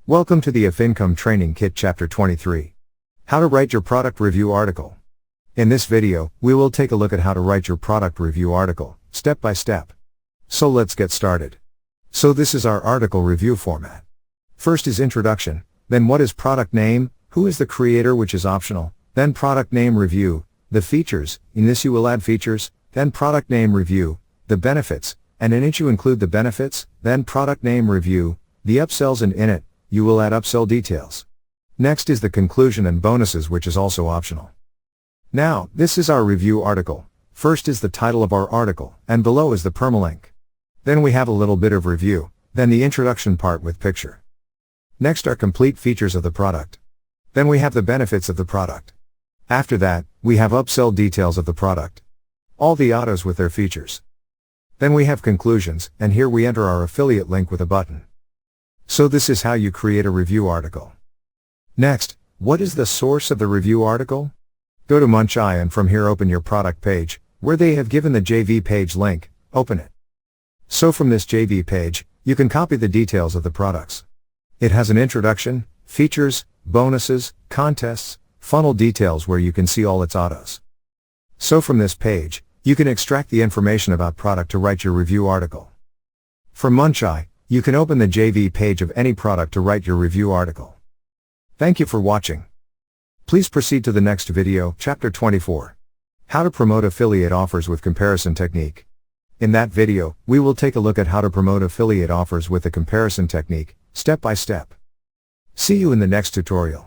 Welcome to the If Income Training Kit Chapter 23. How to write your product review article. In this video, we will take a look at how to write your product review article, step by step. So let's get started. So this is our article review format. First is introduction, then what is product name, who is the creator which is optional, then product name review, the features, in this you will add features, then product name review, the benefits, and in it you include the benefits, then product name review, the upsells and in it, you will add upsell details. Next is the conclusion and bonuses which is also optional. Now, this is our review article. First is the title of our article, and below is the permalink. Then we have a little bit of review, then the introduction part with picture. Next are complete features of the product. Then we have the benefits of the product. After that, we have upsell details of the product. All the autos with their features. Then we have conclusions, and here we enter our affiliate link with a button. So this is how you create a review article. Next, what is the source of the review article? Go to Munchai and from here open your product page, where they have given the JV page link, open it. So from this JV page, you can copy the details of the products. It has an introduction, features, bonuses, contests, funnel details where you can see all its autos. So from this page, you can extract the information about product to write your review article. From Munchai, you can open the JV page of any product to write your review article. Thank you for watching. Please proceed to the next video, Chapter 24. How to promote affiliate offers with comparison technique. In that video, we will take a look at how to promote affiliate offers with the comparison technique, step by step. See you in the next tutorial.